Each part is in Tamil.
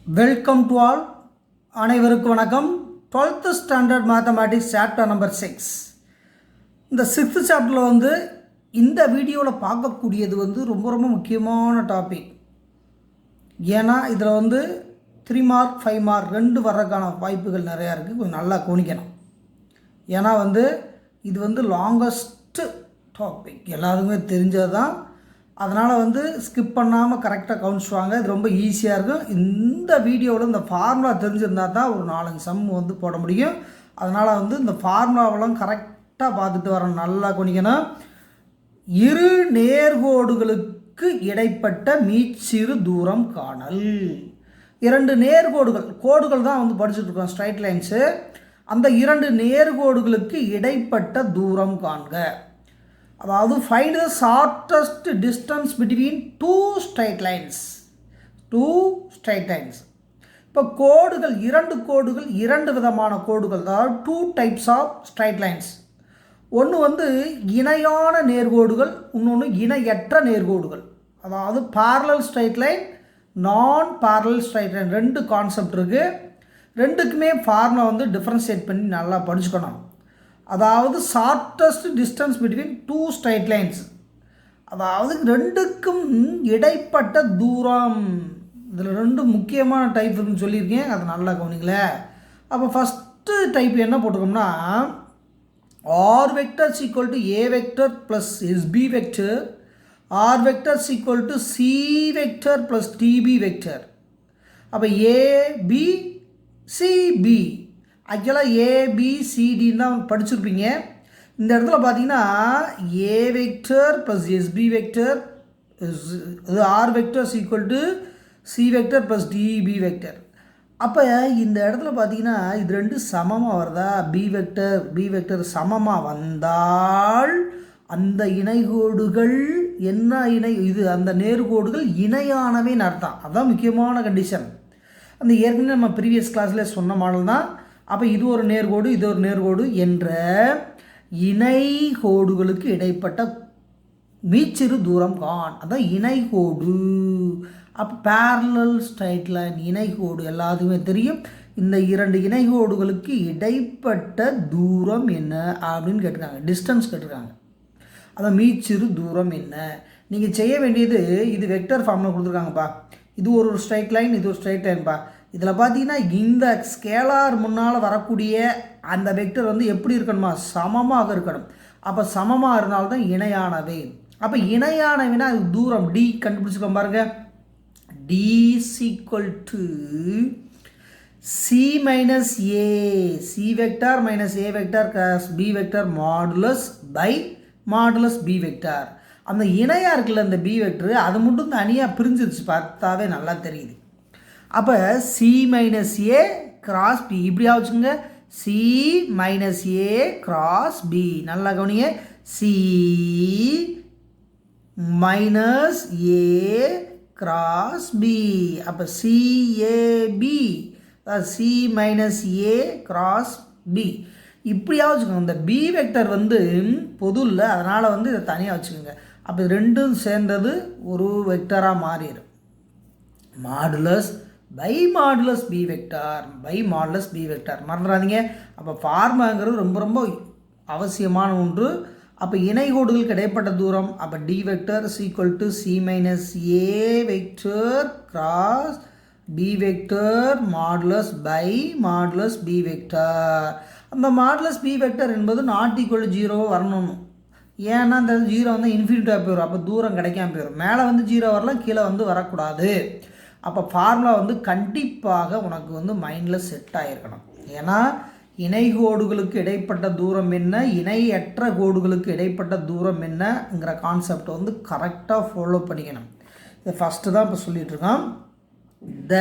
Welcome to all. அனைவருக்கும் வணக்கம். 12th standard mathematics chapter number 6. இந்த 6th சாப்டரில் இந்த வீடியோவில் பார்க்கக்கூடியது ரொம்ப ரொம்ப முக்கியமான டாபிக். ஏன்னா இதில் 3 மார்க் 5 மார்க் 2 வர்றதுக்கான வாய்ப்புகள் நிறையா இருக்குது. கொஞ்சம் நல்லா கவனிக்கணும். ஏன்னா இது லாங்கஸ்ட்டு டாபிக், எல்லாருக்குமே தெரிஞ்சது தான். அதனால் ஸ்கிப் பண்ணாமல் கரெக்டாக கவனிச்சுவாங்க. இது ரொம்ப ஈஸியாக இருக்கும். இந்த வீடியோவில் இந்த ஃபார்முலா தெரிஞ்சிருந்தால் தான் ஒரு 4-5 சம் போட முடியும். அதனால் இந்த ஃபார்முலாவெல்லாம் கரெக்டாக பார்த்துட்டு வரணும். நல்லா கவனிக்கணும். இரு நேர்கோடுகளுக்கு இடைப்பட்ட மீச்சிறு தூரம் காணல். 2 கோடுகள் தான் படிச்சுட்ருக்கோம், ஸ்ட்ரைட் லைன்ஸு. அந்த 2 நேர்கோடுகளுக்கு இடைப்பட்ட தூரம் காண்க. அதாவது find the shortest distance between two straight lines. இப்போ கோடுகள் 2 விதமான கோடுகள், அதாவது 2 டைப்ஸ் ஆஃப் ஸ்ட்ரைட் லைன்ஸ். ஒன்று இணையான நேர்கோடுகள், இன்னொன்று இணையற்ற நேர்கோடுகள். அதாவது பேரலல் ஸ்ட்ரைட் லைன், நான் பேரலல் ஸ்ட்ரைட் லைன், 2 கான்செப்ட் இருக்குது. 2க்குமே ஃபார்முலா டிஃப்ரென்ஷியேட் பண்ணி நல்லா படிச்சுக்கணும். அதாவது shortest distance between 2 straight lines, அதாவது 2க்கும் இடைப்பட்ட தூரம். இதில் 2 முக்கியமான டைப் இருக்குன்னு சொல்லியிருக்கேன், அதை நல்லா கவனிக்கல. அப்போ ஃபஸ்ட்டு டைப் என்ன போட்டுக்கோம்னா, R vector equal to A vector plus SP vector, R vector equal to C vector plus DP vector. அப்போ ஏபி சிபி, ஆக்சுவலாக ஏபிசிடின்னு தான் படிச்சிருப்பீங்க. இந்த இடத்துல பார்த்தீங்கன்னா A vector plus SP vector, இது R vector equal to C vector plus DP vector. அப்போ இந்த இடத்துல பார்த்தீங்கன்னா இது 2 சமமாக வருதா, பி வெக்டர் சமமாக வந்தால் அந்த இணைகோடுகள் அந்த நேர்கோடுகள் இணையானவைன்னு அர்த்தம். அதுதான் முக்கியமான கண்டிஷன். அந்த ஏற்கனவே நம்ம ப்ரீவியஸ் கிளாஸில் சொன்ன மாடல் தான். அப்போ இது ஒரு நேர்கோடு, இது ஒரு நேர்கோடு என்ற இணைகோடுகளுக்கு இடைப்பட்ட மீச்சிறு தூரம் காண். அதான் இணைகோடு. அப்போ பேரலல் ஸ்ட்ரைட் லைன் இணைகோடு எல்லாத்துக்குமே தெரியும். இந்த 2 இணைகோடுகளுக்கு இடைப்பட்ட தூரம் என்ன அப்படின்னு கேட்டிருக்காங்க, டிஸ்டன்ஸ் கேட்டிருக்காங்க. அதான் மீச்சிறு தூரம் என்ன. நீங்கள் செய்ய வேண்டியது, இது வெக்டர் ஃபார்மில் கொடுத்துருக்காங்கப்பா, இது ஒரு ஸ்ட்ரைட் லைன், இது ஒரு ஸ்ட்ரைட் லைன்ப்பா. இதில் பார்த்தீங்கன்னா இந்த ஸ்கேலார் முன்னால் வரக்கூடிய அந்த வெக்டர் எப்படி இருக்கணுமா, சமமாக இருக்கணும். அப்போ சமமாக இருந்தால்தான் இணையானவை. அப்போ இணையானவைனா அது தூரம் டி கண்டுபிடிச்சிக்கோம் பாருங்க. D equal to C minus A, C vector minus A vector cross B vector modulus by modulus B vector. அந்த இணையாக இருக்குல்ல இந்த பி வெக்டர், அது மட்டும் தனியாக பிரிஞ்சிருச்சு, பார்த்தாவே நல்லா தெரியுது. அப்போ சி மைனஸ் ஏ கிராஸ் பி இப்படியா வச்சுக்கோங்க. சி மைனஸ் ஏ கிராஸ் பி, நல்லா கவனிங்க. சி மைனஸ் ஏ கிராஸ் பி. அப்போ சிஏபி, சி மைனஸ் ஏ கிராஸ் பி இப்படியா வச்சுக்கோங்க. இந்த பி வெக்டர் பொது இல்லை, அதனால் இதை தனியாக வச்சுக்கோங்க. அப்போ 2ம் சேர்ந்தது ஒரு வெக்டராக மாறிடும். Modulus by modulus B vector, by modulus B vector மறந்துடாதீங்க. அப்போ ஃபார்முலாங்கிறது ரொம்ப ரொம்ப அவசியமான ஒன்று. அப்போ இணைகோடுகளுக்கு இடைப்பட்ட தூரம், அப்போ D vector equal to C minus A vector cross B vector modulus by modulus B vector. அந்த மாடுலஸ் பி வெக்டர் என்பது நாட் ஈக்குவல் டு 0 வரணும். ஏன்னா அந்த 0 இன்ஃபினிட்டாக போயிடும். அப்போ தூரம் கிடைக்காம போயிடும். மேலே 0 வரலாம், கீழே வரக்கூடாது. அப்போ ஃபார்முலா கண்டிப்பாக உனக்கு மைண்டில் செட் ஆகிருக்கணும். ஏன்னா இணைகோடுகளுக்கு இடைப்பட்ட தூரம் என்ன, இணையற்ற கோடுகளுக்கு இடைப்பட்ட தூரம் என்னங்கிற கான்செப்டை கரெக்டாக ஃபாலோ பண்ணிக்கணும். இதை ஃபஸ்ட்டு தான் இப்போ சொல்லிகிட்ருக்கோம். The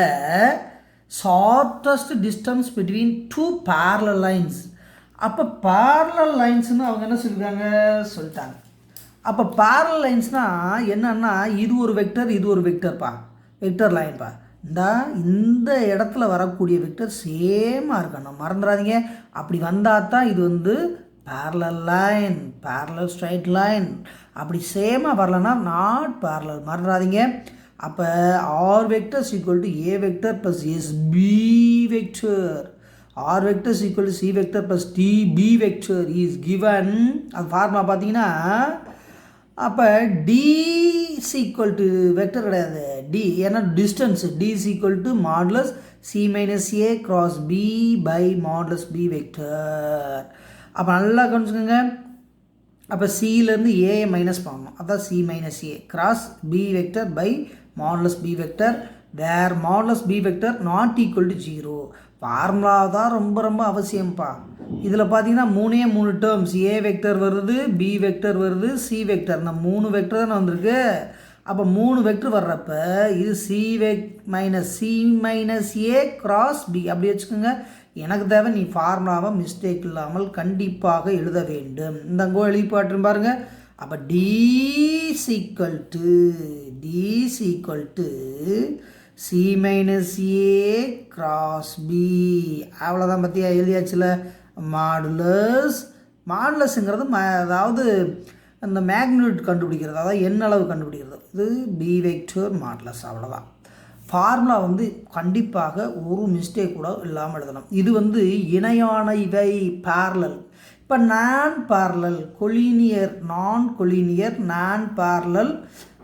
shortest distance between 2 parallel lines. அப்போ பேரலல் லைன்ஸ்னு அவங்க என்ன சொல்லிட்டாங்க. அப்போ பேரலல் லைன்ஸ்னால் என்னன்னா, இது ஒரு வெக்டர், இது ஒரு வெக்டர்ப்பா, வெக்டர் லைன்ப்பா. இந்த இடத்துல வரக்கூடிய வெக்டர் சேமாக இருக்கணும், மறந்துடாதீங்க. அப்படி வந்தால் தான் இது parallel line, parallel straight line. அப்படி சேமாக வரலன்னா நாட் பேரலல், மறந்துடாதீங்க. அப்போ R vector equal to A vector plus SP vector, R vector equal to C vector plus DP vector is given. அது ஃபார்முலா பார்த்தீங்கன்னா அப்போ டி ஈக்குவல் டு வெக்டர் கிடையாது, டி ஏன்னா distance, D equal to modulus C minus A cross B by modulus B vector. அப்போ நல்லா கவனிச்சுக்கோங்க. அப்போ சியிலேருந்து ஏஐ மைனஸ் பண்ணணும், அதான் C minus A cross B vector by modulus B vector where modulus B vector not equal to 0. Formula தான் ரொம்ப ரொம்ப அவசியம்ப்பா. இதில் பார்த்தீங்கன்னா 3 டேர்ம்ஸ், ஏ வெக்டர் வருது, பி வெக்டர் வருது, சி வெக்டர், இந்த 3 வெக்டர் தானே வந்திருக்கு. அப்போ 3 வெக்டர் வர்றப்ப இது சி மைனஸ் ஏ கிராஸ் பி அப்படி வச்சுக்கோங்க. எனக்கு தேவை நீ ஃபார்முலாவை மிஸ்டேக் இல்லாமல் கண்டிப்பாக எழுத வேண்டும். இந்த அங்கோ எழுதி பாட்டு பாருங்கள். அப்போ D equal to C minus A cross B, அவ்வளோதான். பற்றியா எழுதியாச்சுல. மாடுலஸ்ங்கிறது அதாவது அந்த மேக்னிடியூட் கண்டுபிடிக்கிறது, அதாவது என்ன அளவு கண்டுபிடிக்கிறது, இது பி வெக்டர் மாடுலஸ், அவ்வளோதான். ஃபார்முலா கண்டிப்பாக ஒரு மிஸ்டேக் கூட இல்லாமல் எழுதணும். இது இணையான இவை பேரலல். இப்போ non parallel, collinear, non collinear, non parallel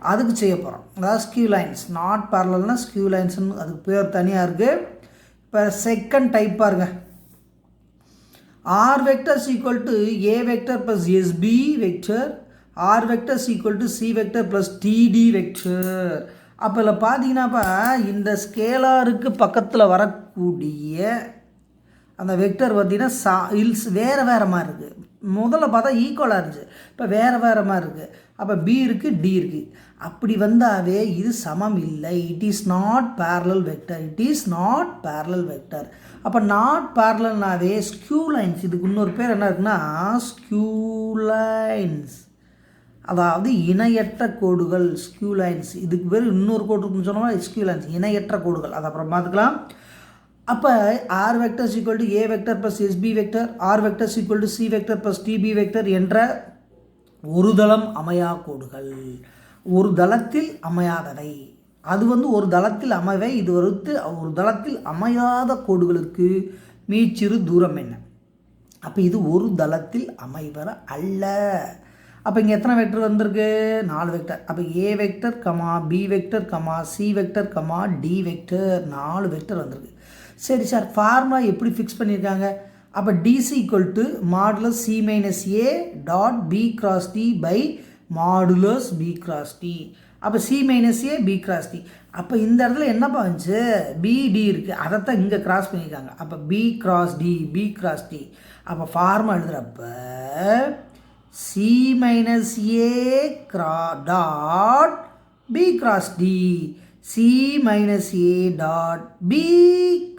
அதுக்கு செய்ய போகிறோம். அதாவது ஸ்கியூ லைன்ஸ், நாட் பேரலல்னால் ஸ்கியூ லைன்ஸ்னு அதுக்கு பேர் தனியாக இருக்குது. இப்போ செகண்ட் டைப் பாருங்க. R vector equal to A vector plus SP vector, R vector equal to C vector plus T D vector. அப்போ இதில் பார்த்தீங்கன்னாப்பா இந்த ஸ்கேலாருக்கு பக்கத்தில் வரக்கூடிய அந்த வெக்டர் பார்த்தீங்கன்னா வேறு வேறு மாதிரி இருக்குது. முதல்ல பார்த்தா ஈக்குவலாக இருந்துச்சு, இப்போ வேறு வேறு மாதிரி இருக்குது. அப்போ பி இருக்குது, டி இருக்குது. அப்படி வந்தாவே இது சமம் இல்லை. It is not parallel vector, it is not parallel vector. அப்போ நாட் பேரலல்னாவே ஸ்கியூ லைன்ஸ், இதுக்கு இன்னொரு பேர் என்ன இருக்குன்னா ஸ்கியூ லைன்ஸ், அதாவது இணையற்ற கோடுகள், ஸ்கியூ லைன்ஸ். இதுக்கு பேர் இன்னொரு கோடு இருக்குன்னு சொன்னால் ஸ்கியூ லைன்ஸ், இணையற்ற கோடுகள். அதை அப்புறம் பார்த்துக்கலாம். அப்போ R vector equal to A vector plus SP vector, R vector equal to C vector plus DP vector என்ற ஒரு தளம் அமையா கோடுகள், ஒரு தளத்தில் அமையாதவை. அது ஒரு தளத்தில் அமைவை, இது ஒரு தளத்தில் அமையாத கோடுகளுக்கு மீச்சிறு தூரம் என்ன? அப்போ இது ஒரு தளத்தில் அமைவர அல்ல. அப்போ இங்கே எத்தனை வெக்டர் வந்திருக்கு? 4 வெக்டர். அப்போ A vector comma B vector comma C vector comma D vector 4 vector வந்திருக்கு. சரி சார், ஃபார்முலா எப்படி ஃபிக்ஸ் பண்ணியிருக்காங்க? அப்போ D C equal to modulus C minus A dot B cross D by modulus B cross D. அப்போ C minus A B cross D. அப்போ இந்த இடத்துல என்னப்பா வந்துச்சு? பிடி இருக்குது, அதைத்தான் இங்கே கிராஸ் பண்ணியிருக்காங்க. அப்போ B cross D, B cross D. அப்போ ஃபார்முலா எழுதுகிறப்ப C minus A dot B cross D, C minus A dot B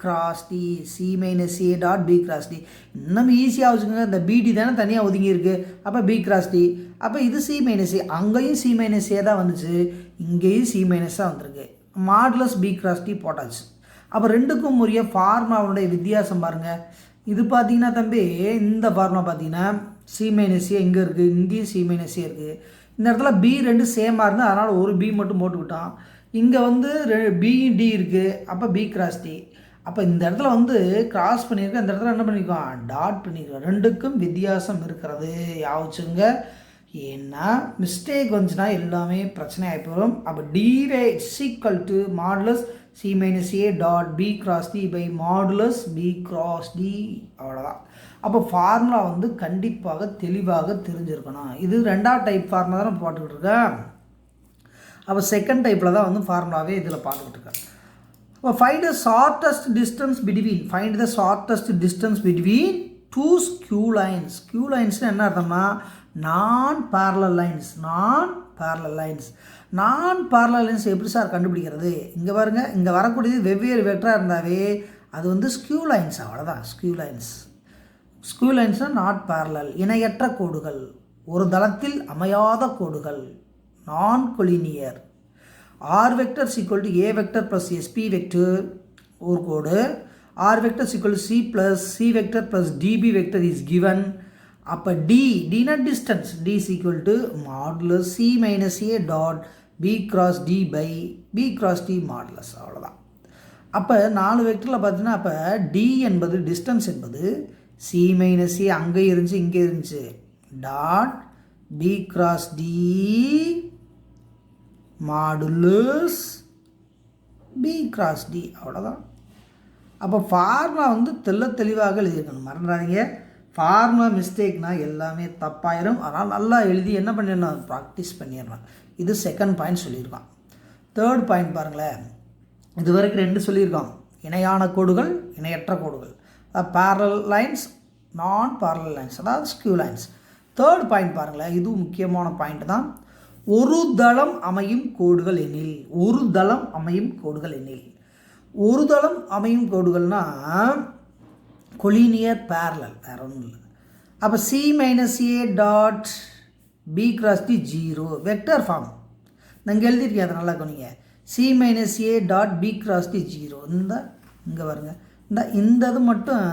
cross D, C minus A dot B cross D. இன்னும் ஈஸியாக வச்சுக்கோங்க. இந்த பிடி தானே தனியாக ஒதுங்கி இருக்குது. அப்போ பி கிராஸ் டி. அப்போ இது சி மைனஸ் ஏ, அங்கேயும் சி மைனஸ் ஏ தான் வந்துச்சு, இங்கேயும் சி மைனஸ் தான் வந்திருக்கு. மாடுலஸ் பி கிராஸ் டி போட்டாச்சு. அப்போ ரெண்டுக்கும் உரிய ஃபார்முலாவுடைய வித்தியாசம் பாருங்கள். இது பார்த்தீங்கன்னா தம்பி, இந்த ஃபார்முலா பார்த்தீங்கன்னா சி மைனஸ் ஏ இங்கே இருக்குது, இங்கேயும் சி மைனஸ் ஏ இருக்குது. இந்த இடத்துல பி ரெண்டு சேமாக இருந்தால் அதனால் ஒரு பி மட்டும் போட்டுக்கிட்டோம். இங்கே பிடி இருக்குது, அப்போ பி கிராஸ் டி. அப்போ இந்த இடத்துல கிராஸ் பண்ணியிருக்கேன், இந்த இடத்துல என்ன பண்ணியிருக்கோம்? டாட் பண்ணியிருக்கோம். ரெண்டுக்கும் வித்தியாசம் இருக்கிறது யாவச்சுங்க. ஏன்னா மிஸ்டேக் வந்துச்சுன்னா எல்லாமே பிரச்சனை ஆகிப்போம். அப்போ டிவை equal to modulus C minus A dot B cross D by modulus B cross D, அவ்வளோதான். அப்போ ஃபார்முலா கண்டிப்பாக தெளிவாக தெரிஞ்சிருக்கணும். இது 2வது டைப் ஃபார்முலா தான் போட்டுக்கிட்டு இருக்கேன். அப்போ செகண்ட் டைப்பில் தான் ஃபார்முலாவே இதில் பார்த்துக்கிட்டு இருக்கேன். அப்போ find the shortest distance between two skew lines. Skew லைன்ஸ்னு என்ன அர்த்தம்னா நான் பேரலல் லைன்ஸ் எப்படி சார் கண்டுபிடிக்கிறது? இங்கே பாருங்க, இங்கே வரக்கூடியது வெவ்வேறு வெக்டராக இருந்தாவே அது ஸ்கியூ லைன்ஸ், அவ்வளோதான். ஸ்கியூ லைன்ஸ்னால் நாட் பேரலல், இணையற்ற கோடுகள், ஒரு தளத்தில் அமையாத கோடுகள், non collinear. R vector equal to A vector plus SP vector ஒரு கோடு, R vector equal to C vector plus DP vector is given. அப்போ டினா distance, D equal to modulus C minus A dot B cross D by B cross D modulus. அவ்வளோதான். அப்போ 4 வெக்டரில் பார்த்தீங்கன்னா அப்போ டி என்பது டிஸ்டன்ஸ் என்பது சி மைனஸ் ஏ அங்கே இருந்துச்சு இங்கே இருந்துச்சு dot B cross D modulus B cross D. அவ்வளோதான். அப்போ ஃபார்முலா வந்து தெளிவாக எழுதியிருக்கணும், மறந்துடாதீங்க. ஃபார்முலா மிஸ்டேக்னால் எல்லாமே தப்பாயிரும். அதனால் நல்லா எழுதி என்ன பண்ணிடணும், ப்ராக்டிஸ் பண்ணிடணும். இது செகண்ட் பாயிண்ட் சொல்லியிருக்கோம். தேர்ட் பாயிண்ட் பாருங்களேன். இது வரைக்கும் 2 சொல்லியிருக்கோம், இணையான கோடுகள் இணையற்ற கோடுகள், parallel லைன்ஸ் நான் parallel லைன்ஸ், அதாவது ஸ்கியூ லைன்ஸ். தேர்ட் பாயிண்ட் பாருங்களேன், இதுவும் முக்கியமான பாயிண்ட் தான். ஒரு தளம் அமையும் கோடுகள் எனில், ஒரு தளம் அமையும் கோடுகள் எனில், ஒரு தளம் அமையும் கோடுகள்னால் கொலினியர் பேரலல், வேறு ஒன்றும் இல்லை. அப்போ C minus A dot B cross D 0 vector form நாங்கள் எழுதியிருக்கேன். அதை நல்லா கவனிங்க. C minus A dot B cross D 0 இந்த இங்கே வருங்க, இந்த இது மட்டும்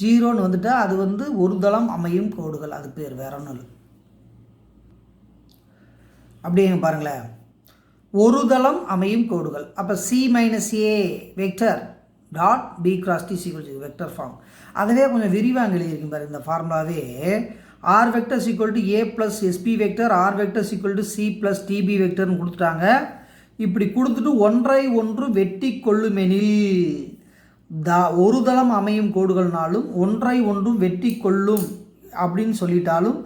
0ன்னு வந்துட்டால் அது வந்து ஒரு தளம் அமையும் கோடுகள், அது பேர், வேற ஒன்றும் இல்லை. அப்படியே பாருங்களேன், ஒரு தளம் அமையும் கோடுகள். அப்போ C minus A vector dot B cross D equal vector form. அதுவே கொஞ்சம் விரிவாக எழுதியிருக்கேன் பாரு. இந்த ஃபார்முலாவே R vector equal to A plus SP vector, R vector equal to C plus TB வெக்டர்னு கொடுத்துட்டாங்க. இப்படி கொடுத்துட்டு ஒன்றை ஒன்று வெட்டி கொள்ளுமெனில், ஒரு தளம் அமையும் கோடுகள்னாலும் ஒன்றை ஒன்றும் வெட்டி கொள்ளும் அப்படின்னு சொல்லிட்டாலும்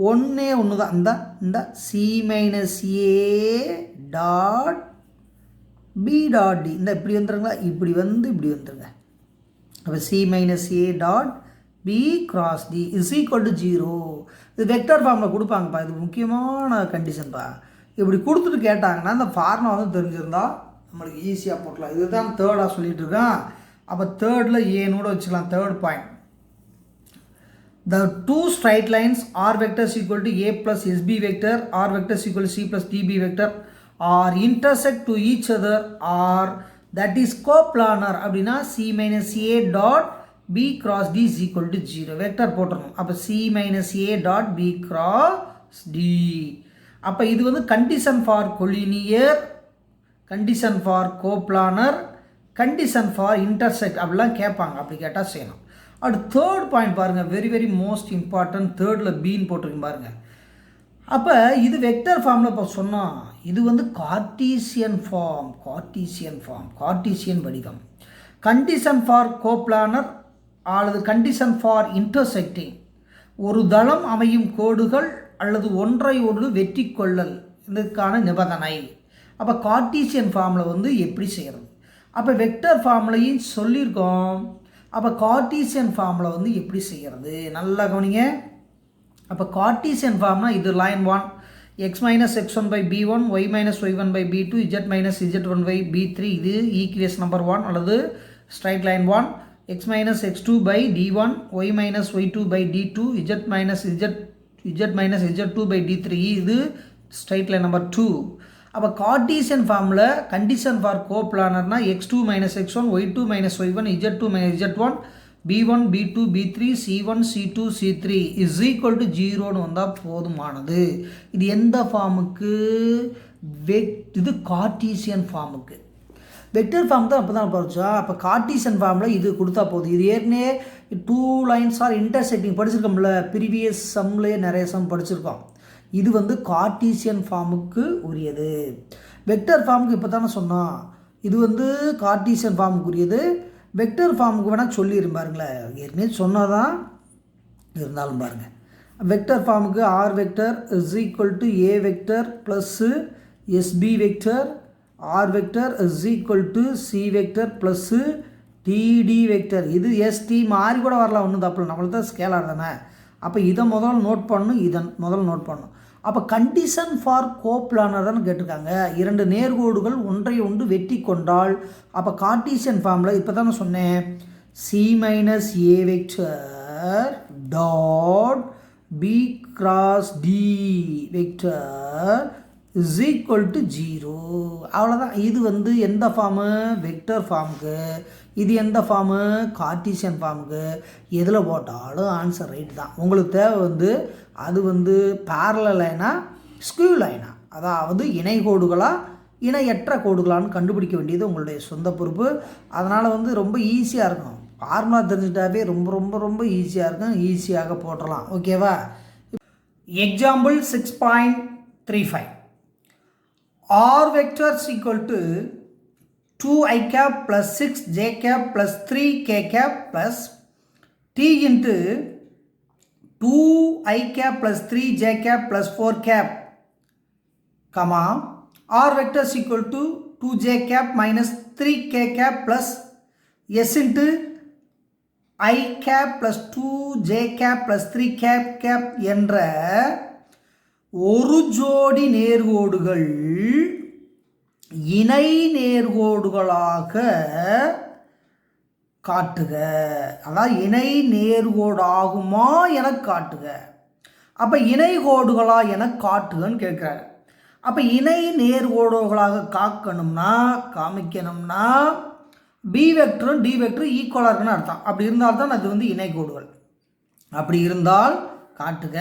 ஒன்றே ஒன்று தான். இந்த C minus A dot B dot D, இந்த இப்படி வந்துருங்களா, இப்படி வந்துருங்க. அப்போ C minus A dot B cross D is equal to 0. இது வெக்டர் ஃபார்மில் கொடுப்பாங்கப்பா, இது முக்கியமான கண்டிஷன்ப்பா. இப்படி கொடுத்துட்டு கேட்டாங்கன்னா இந்த ஃபார்முலா வந்து தெரிஞ்சிருந்தால் நம்மளுக்கு ஈஸியாக போட்டலாம். இதுதான் தேர்டாக சொல்லிட்டு இருக்கான். அப்போ தேர்டில் ஏனோட வச்சுக்கலாம். Third point, the two straight lines r vector is equal to a plus sb vector, r vector is equal to c plus db vector are intersect to each other or that is coplanar. அப்படின்னா c minus a dot b cross d is equal to 0 vector போட்டுறணும். அப்போ c minus a dot b cross d. அப்போ இது வந்து condition for collinear, condition for coplanar, condition for intersect அப்படிலாம் கேட்பாங்க. அப்படி கேட்டால் செய்யணும். அடுத்து தேர்ட் பாயிண்ட் பாருங்கள், வெரி வெரி மோஸ்ட் இம்பார்ட்டன்ட். தேர்டில் பீன் போட்டிருக்கேன் பாருங்கள். அப்போ இது வெக்டர் ஃபார்மில் இப்போ சொன்னோம், இது வந்து கார்ட்டீசியன் ஃபார்ம், கார்ட்டீசியன் வடிவம். கண்டிஷன் ஃபார் கோப்ளானர் அல்லது கண்டிஷன் ஃபார் இன்டர்செக்டிங், ஒரு தளம் அமையும் கோடுகள் அல்லது ஒன்றை ஒன்று வெற்றி கொள்ளல், இதுக்கான நிபந்தனை. அப்போ கார்ட்டீசியன் ஃபார்மில் வந்து எப்படி செய்கிறது, அப்போ வெக்டர் ஃபார்ம்லையும் சொல்லியிருக்கோம். அப்போ கார்ட்டீசியன் ஃபார்மில் வந்து எப்படி செய்கிறது நல்லா கவனிங்க. அப்போ கார்ட்டீசியன் ஃபார்ம்னா இது line 1 x minus x1 by b1 y minus y1 by b2 z minus z1 by b3, இது ஈக்குவேஷன் நம்பர் 1. அல்லது straight line 1 x minus x2 by d1 y minus y2 by d2 z minus z2 by d3, இது ஸ்ட்ரைட் லைன் நம்பர் 2. அப்போ கார்ட்டீசியன் ஃபார்மில் கண்டிஷன் ஃபார் கோப்ளானர்னா x2 minus x1 y2 minus y1 z2 minus z1 b1 b2 b3 c1 c2 c3 is equal to 0ன்னு வந்தால் போதுமானது. இது எந்த ஃபார்முக்கு, இது கார்ட்டீசியன் ஃபார்முக்கு. வெக்டர் ஃபார்ம் தான் அப்போ தான் படித்தா. அப்போ கார்ட்டீசியன் ஃபார்மில் இது கொடுத்தா போதும். இது ஏற்கனவே 2 லைன்ஸ் ஆர் இன்டர்செக்டிங் படிச்சிருக்கோம்ல, ப்ரீவியஸ் சம்லேயே நிறைய சம் படிச்சிருக்கோம். இது வந்து கார்ட்டீசியன் ஃபார்முக்கு உரியது. வெக்டர் ஃபார்முக்கு இப்போ தானே சொன்னோம், இது வந்து கார்ட்டீசியன் ஃபார்முக்கு உரியது. வெக்டர் ஃபார்முக்கு வேணால் சொல்லிடும் பாருங்களேன், ஏற்கனவே சொன்னால் தான் இருந்தாலும் பாருங்கள். வெக்டர் ஃபார்முக்கு R vector is equal to A vector plus S B vector, R vector is equal to C vector plus T D vector. இது எஸ்டி மாறி கூட வரலாம், ஒன்றும் தப்பு இல்லை, நம்மளுக்கு தான் ஸ்கேலார் தானே. அப்போ இதை முதல்ல நோட் பண்ணணும், இதை முதல்ல நோட் பண்ணணும். அப்போ கண்டிஷன் ஃபார் கோப்ளானர் தான் கேட்டிருக்காங்க. 2 நேர்கோடுகள் ஒன்றை ஒன்று வெட்டி கொண்டால், அப்போ கார்ட்டீசியன் ஃபார்மில் இப்போ தான் சொன்னேன், C minus A vector dot B cross D vector is equal to 0. அவ்வளோதான். இது வந்து எந்த ஃபார்மு, வெக்டர் ஃபார்முக்கு. இது எந்த ஃபார்மு, கார்ட்டீசியன் ஃபார்முக்கு. எதில் போட்டாலும் ஆன்சர் ரைட் தான். உங்களுக்கு தேவை வந்து அது வந்து பேரலல் லைனா ஸ்கியூ லைனா, அதாவது இணை கோடுகளா இணையற்ற கோடுகளான்னு கண்டுபிடிக்க வேண்டியது உங்களுடைய சொந்த பொறுப்பு. அதனால் வந்து ரொம்ப ஈஸியாக இருக்கும். ஃபார்முலா தெரிஞ்சுட்டாவே ரொம்ப ரொம்ப ரொம்ப ஈஸியாக இருக்கும், ஈஸியாக போட்டுடலாம். ஓகேவா? Example 6.35 r vector is equal to 2i cap plus 6j cap plus 3k cap plus t into 2i cap plus 3j cap plus 4 cap, comma r vector is equal to 2j cap minus 3k cap plus s into I cap plus 2j cap plus 3 cap என்ற ஒரு ஜோடி நேர்கோடுகள் இணை நேர்கோடுகளாக காட்டுக. அதாவது இணை நேர்கோடாகுமா என காட்டுக. அப்போ இணை கோடுகளா என காட்டுகன்னு கேட்குறாங்க. அப்போ இணை நேர்கோடுகளாக காமிக்கணும்னா பி வெக்டரும் டி வெக்டரும் ஈக்குவலாக இருக்குன்னு அர்த்தம். அப்படி இருந்தால்தான் அது வந்து இணை கோடுகள். அப்படி இருந்தால் காட்டுக.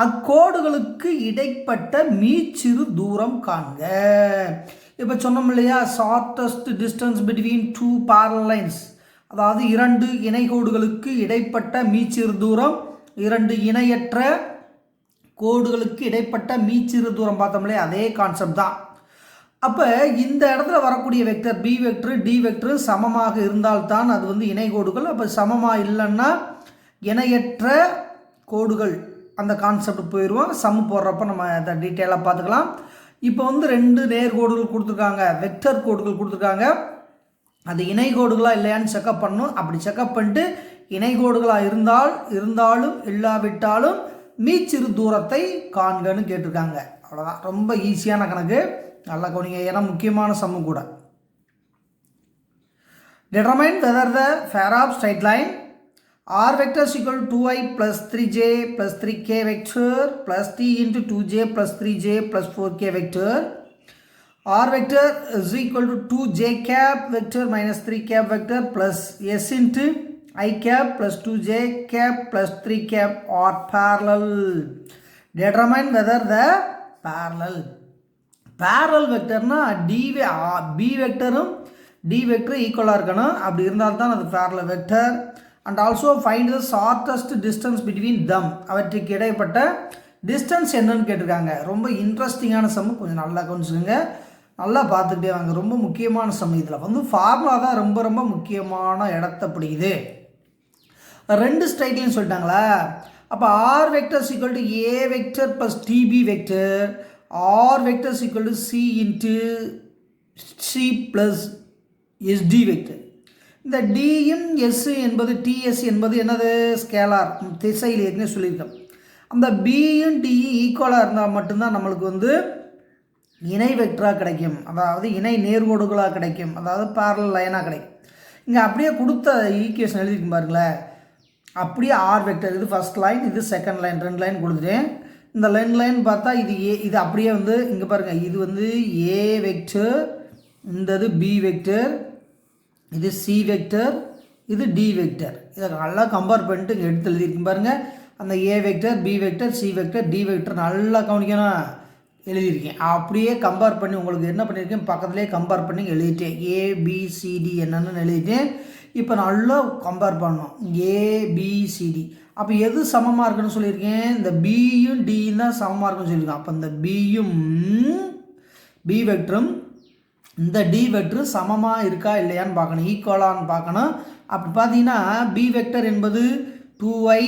அக்கோடுகளுக்கு இடைப்பட்ட மீச்சிறு தூரம் காண்க. இப்போ சொன்னோம் இல்லையா, shortest distance between 2 parallel lines, அதாவது 2 இணை கோடுகளுக்கு இடைப்பட்ட மீச்சிறு தூரம், 2 இணையற்ற கோடுகளுக்கு இடைப்பட்ட மீச்சிறு தூரம் பார்த்தோம் இல்லையா, அதே கான்செப்ட் தான். அப்போ இந்த இடத்துல வரக்கூடிய vector B vector D vector சமமாக இருந்தால்தான் அது வந்து இணை கோடுகள். அப்போ சமமாக இல்லைன்னா இணையற்ற கோடுகள் அந்த கான்செப்ட் போயிடுவோம். சம் போடுறப்ப நம்ம அதை டீட்டெயிலாக பார்த்துக்கலாம். இப்போ வந்து 2 நேர்கோடுகள் கொடுத்துருக்காங்க, வெக்டர் கோடுகள் கொடுத்துருக்காங்க. அது இணை கோடுகளாக இல்லையான்னு செக்கப் பண்ணணும். அப்படி செக்கப் பண்ணிட்டு இணை கோடுகளாக இருந்தாலும் இல்லாவிட்டாலும் மீச்சிறு தூரத்தை காண்கன்னு கேட்டிருக்காங்க. அவ்வளோதான், ரொம்ப ஈஸியான கணக்கு. நல்லா கவனிங்க, ஏன்னா முக்கியமான சம்மு கூட. Determine whether the pair of straight line r vector is equal to 2i plus 3j plus 3k vector plus t into 2j plus 3j plus 4k vector, r vector is equal to 2j cap vector minus 3 cap vector plus s into I cap plus 2j cap plus 3 cap are parallel. Determine whether the parallel வெக்டர்னா பி வெக்டரும் டி வெக்டரும் ஈக்குவலாக இருக்கணும். அப்படி இருந்தால்தான் அது parallel vector. And also find the shortest distance between them, அவற்றுக்கு இடைப்பட்ட டிஸ்டன்ஸ் என்னன்னு கேட்டிருக்காங்க. ரொம்ப இன்ட்ரெஸ்டிங்கான சம், கொஞ்சம் நல்லா கொஞ்சங்க நல்லா பார்த்துக்கிட்டே வாங்க. ரொம்ப முக்கியமான சம். இதில் வந்து ஃபார்முலா தான் ரொம்ப ரொம்ப முக்கியமான இடத்த பிடிக்குது. 2 ஸ்ட்ரைட் லைன் சொல்லிட்டாங்களா. அப்போ R vector equal to A vector plus DP vector, r vector is equal to c into c plus sd vector. இந்த dயும் s என்பது ts என்பது என்னது, ஸ்கேலார், திசையில் ஏற்கனவே சொல்லியிருக்கோம். அந்த bயும் d ஈக்குவலாக இருந்தால் மட்டும்தான் நம்மளுக்கு வந்து இணை வெக்டராக கிடைக்கும், அதாவது இணை நேர்கோடுகளாக கிடைக்கும், அதாவது parallel லைனாக கிடைக்கும். இங்கே அப்படியே கொடுத்த ஈக்குவேஷன் எழுதிருக்கும் பாருங்களேன். அப்படியே ஆர் வெக்டர், இது ஃபர்ஸ்ட் லைன், இது செகண்ட் லைன், 2 லைன் கொடுத்துட்டேன். இந்த லைன் பார்த்தா இது ஏ, இது அப்படியே வந்து இங்கே பாருங்கள், இது வந்து ஏ வெக்டர், இந்த இது பி வெக்டர், இது சி வெக்டர், இது டி வெக்டர். இதை நல்லா கம்பேர் பண்ணிட்டு இங்கே எடுத்து எழுதியிருக்கும் பாருங்கள். அந்த A vector, B vector, C vector, D vector நல்லா கவனிக்கணும், எழுதியிருக்கேன். அப்படியே கம்பேர் பண்ணி உங்களுக்கு என்ன பண்ணியிருக்கேன், பக்கத்துலேயே கம்பேர் பண்ணி எழுதிட்டேன். ஏபிசிடி என்னென்னு எழுதிட்டேன். இப்போ நல்லா கம்பேர் பண்ணணும், ஏபிசிடி. அப்போ எது சமமாக இருக்குன்னு சொல்லியிருக்கேன், இந்த பியும் டியும் தான் சமமாக இருக்குன்னு சொல்லியிருக்கேன். அப்போ இந்த பியும் பி வெக்டரும் இந்த டி வெக்டரும் சமமாக இருக்கா இல்லையான்னு பார்க்கணும், ஈக்குவலான்னு பார்க்கணும். அப்படி பார்த்தீங்கன்னா பி வெக்டர் என்பது 2i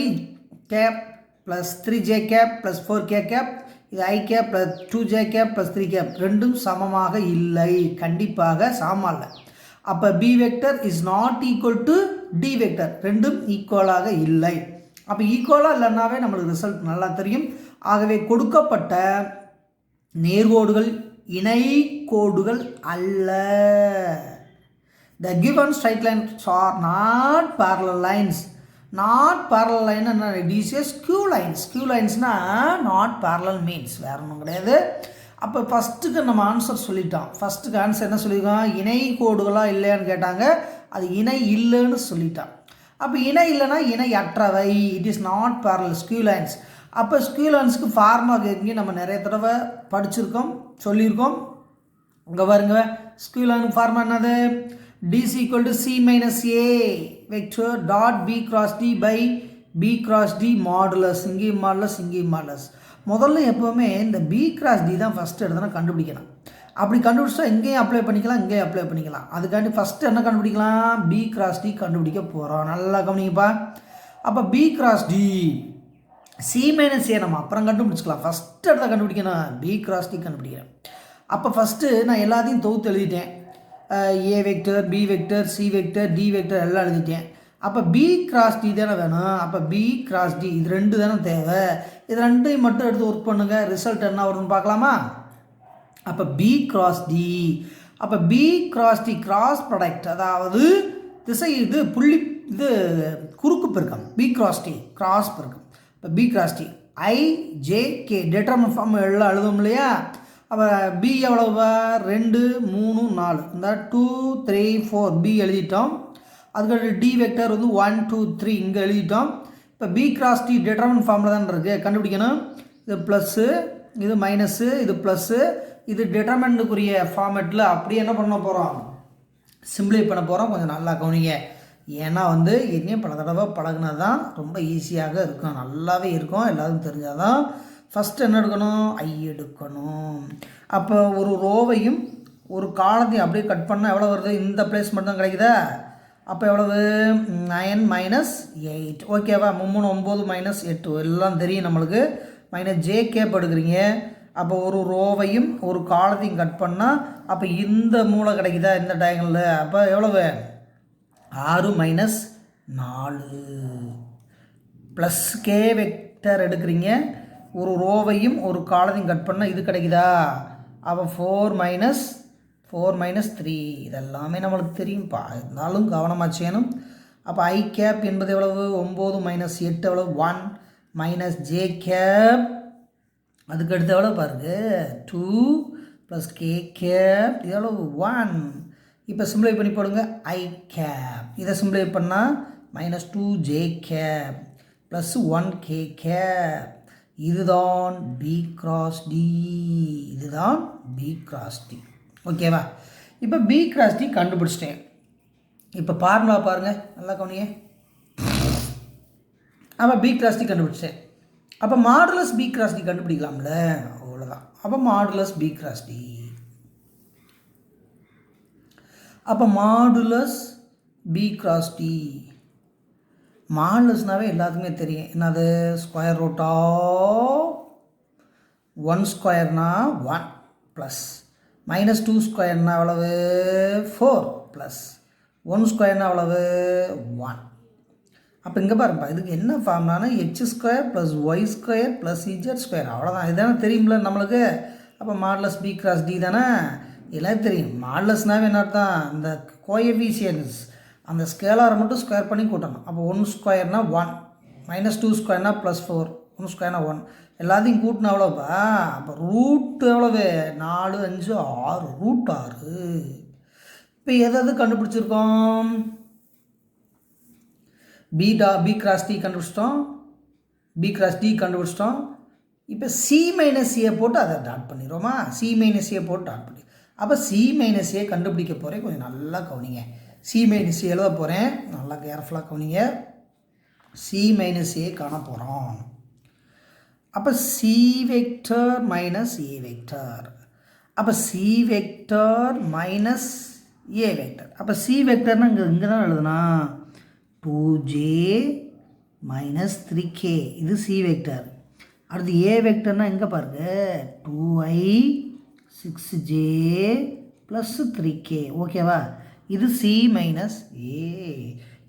cap plus 3j cap plus 4k cap, இது i cap plus 2j cap plus 3 cap, ரெண்டும் சமமாக இல்லை, கண்டிப்பாக சமமாக இல்லை. அப்போ B vector is not equal to d vector, ரெண்டும் ஈக்குவலாக இல்லை. அப்போ ஈக்குவலாக இல்லைன்னாவே நம்மளுக்கு ரிசல்ட் நல்லா தெரியும். ஆகவே கொடுக்கப்பட்ட நேர்கோடுகள் இணை கோடுகள் அல்ல. The given straight lines are not parallel lines. Not parallel line என்ன, this is skew lines. Skew linesனா not parallel means வேறு ஒன்றும் கிடையாது. அப்போ ஃபஸ்ட்டுக்கு நம்ம ஆன்சர் சொல்லிட்டோம். ஃபஸ்ட்டுக்கு ஆன்சர் என்ன சொல்லியிருக்கோம், இணை கோடுகளாக இல்லையான்னு கேட்டாங்க, அது இணை இல்லைன்னு சொல்லிட்டோம். அப்போ இணை இல்லைன்னா இணை அற்றவை, it is not parallel, skew lines. அப்போ ஸ்கியூலான்ஸுக்கு ஃபார்முலா கேட்குங்க நம்ம நிறைய தடவை படிச்சிருக்கோம் சொல்லியிருக்கோம். இங்கே பாருங்க ஸ்கியூலானுக்கு ஃபார்முலா என்னது? DC = C - A vector dot B cross D by B cross D modulus. இங்கேயும் மாடுலஸ் இங்கேயும் மாடுலஸ். முதல்ல எப்போவுமே இந்த B cross D தான் ஃபஸ்ட்டு எடுத்தோன்னா கண்டுபிடிக்கணும். அப்படி கண்டுபிடிச்சா இங்கேயும் அப்ளை பண்ணிக்கலாம் இங்கேயும் அப்ளை பண்ணிக்கலாம். அதுக்காண்டி ஃபஸ்ட்டு என்ன கண்டுபிடிக்கலாம்? B cross D கண்டுபிடிக்க போகிறோம். நல்லா கவனிங்கப்பா. அப்போ B cross D C - A நம்ம அப்புறம் கண்டுபிடிச்சிக்கலாம். ஃபஸ்ட்டு இடத்த கண்டுபிடிக்கணும். B cross D கண்டுபிடிக்கிறேன். அப்போ ஃபஸ்ட்டு நான் எல்லாத்தையும் தொகுத்து எழுதிட்டேன். A vector, B vector, C vector, D vector எல்லாம் எழுதிட்டேன். அப்போ B cross D தானே வேணும். அப்போ B cross D இது ரெண்டு தானே தேவை. இது ரெண்டையும் மட்டும் எடுத்து ஒர்க் பண்ணுங்கள். ரிசல்ட் என்ன வரும்னு பார்க்கலாமா? அப்போ B cross D. அப்போ B cross D cross product, அதாவது திசை இது புள்ளி இது குறுக்கு பெருக்கம். B cross D கிராஸ் பெருக்கம். இப்போ B cross D IJK determinant form எல்லாம் எழுதும் இல்லையா? அப்போ B எவ்வளோவா? 2 3 4 இந்த 2 3 4 B எழுதிட்டோம். அதுக்கடுத்து D வெக்டர் வந்து 1 2 3 இங்கே எழுதிட்டோம். இப்போ B cross D டெட்டர்மினன்ட் ஃபார்மில் தான் இருக்குது. கண்டுபிடிக்கணும். இது ப்ளஸ்ஸு இது மைனஸு இது ப்ளஸ்ஸு இது டிட்டர்மெண்ட்டுக்குரிய ஃபார்மேட்டில் அப்படியே என்ன பண்ண போகிறோம்? சிம்பிளை பண்ண போகிறோம். கொஞ்சம் நல்லா கவனிங்க. ஏன்னா வந்து என்னையும் பல தடவை பழகினது தான் ரொம்ப ஈஸியாக இருக்கும். நல்லாவே இருக்கும். எல்லாருக்கும் தெரிஞ்சால் தான். ஃபஸ்ட்டு என்ன எடுக்கணும்? I எடுக்கணும். அப்போ ஒரு ரோவையும் ஒரு காலத்தையும் அப்படியே கட் பண்ணால் எவ்வளோ வருது? இந்த பிளேஸ் மட்டும் தான் கிடைக்குதா? அப்போ எவ்வளவு? 9 - 8. ஓகேவா? 3 9 - 8 எல்லாம் தெரியும் நம்மளுக்கு. -JK எடுக்கிறீங்க. அப்போ ஒரு ரோவையும் ஒரு காலத்தையும் கட் பண்ணால் அப்போ இந்த மூளை கிடைக்குதா இந்த டயங்கலில்? அப்போ எவ்வளவு? 6 - 4 ப்ளஸ் K வெக்டர் எடுக்கிறீங்க. ஒரு ரோவையும் ஒரு காலத்தையும் கட் பண்ணால் இது கிடைக்குதா? அப்போ 4 - 3 இதெல்லாமே நம்மளுக்கு தெரியும்ப்பா. இருந்தாலும் கவனமாக செய்யணும். அப்போ I கேப் என்பது எவ்வளவு? 9 - 8 எவ்வளவு? 1 - J கேப். அதுக்கு அடுத்து எவ்வளோ பாருங்க? 2 + K கேப் இது எவ்வளவு? 1. இப்போ சிம்பிளை பண்ணி போடுங்க. I cap. இதை சிம்பிளை பண்ணால் -2J cap plus 1K cap. இதுதான் B cross D. இதுதான் B cross D. ஓகேவா? இப்போ B cross D கண்டுபிடிச்சிட்டேன். இப்போ ஃபார்முலா பாருங்கள் நல்லா கவனிங்க. அப்போ B cross D கண்டுபிடிச்சேன். அப்போ மாடுலஸ் B cross D கண்டுபிடிக்கலாம்ல? அவ்வளோதான். அப்போ மாடுலஸ் B cross D. அப்போ மாடுலஸ் B cross D. மாடுலஸ்னாவே எல்லாத்துக்குமே தெரியும். என்னது? ஸ்கொயர் ரூட் ஆஃப் 1 ஸ்கொயர்னா 1 ப்ளஸ் -2 ஸ்கொயர்னா எவ்வளவு? 4 ப்ளஸ் 1 ஸ்கொயர்னா எவ்வளவு? 1. அப்போ இங்கே பாருப்பா, இதுக்கு என்ன ஃபார்ம்னா x² + y² + z². அவ்வளோதான். இதுதானே தெரியும்ல நம்மளுக்கு. அப்போ மாடுலஸ் B cross D தானே எல்லாம் தெரியும். மாடுலஸ்னாவே என்ன அர்த்தம்? இந்த கோஎஃபிஷியன்ஸ் அந்த ஸ்கேலாரை மட்டும் ஸ்கொயர் பண்ணி கூட்டணும். அப்போ 1 ஸ்கொயர்னா 1 -2 ஸ்கொயர்னா +4 1 ஸ்கொயர்னா 1 எல்லாத்தையும் கூட்டினா எவ்வளோப்பா? அப்போ ரூட் எவ்வளவு? 4 5 6 ரூட் 6. இப்போ எதாவது கண்டுபிடிச்சிருக்கோம்? B cross D கண்டுபிடிச்சிட்டோம். B cross D கண்டுபிடிச்சிட்டோம். இப்போ C - A போட்டு அதை டாட் பண்ணிடுவோமா? C - A போட்டு டாட் பண்ணி அப்போ C - A கண்டுபிடிக்க போகிறேன். கொஞ்சம் நல்லா கவனிங்க. C - A எழுத போகிறேன். நல்லா கேர்ஃபுல்லாக கவனிங்க. C - A காண போகிறோம். அப்போ C வெக்டர் - A வெக்டர். அப்போ C வெக்டர் - A வெக்டர். அப்போ C வெக்டர்னா இங்கே தான் எழுதுனா 2J - 3K இது C வெக்டர். அடுத்து A வெக்டர்னால் எங்கே பாருங்க? 2I 6J + 3K. ஓகேவா? இது C - A.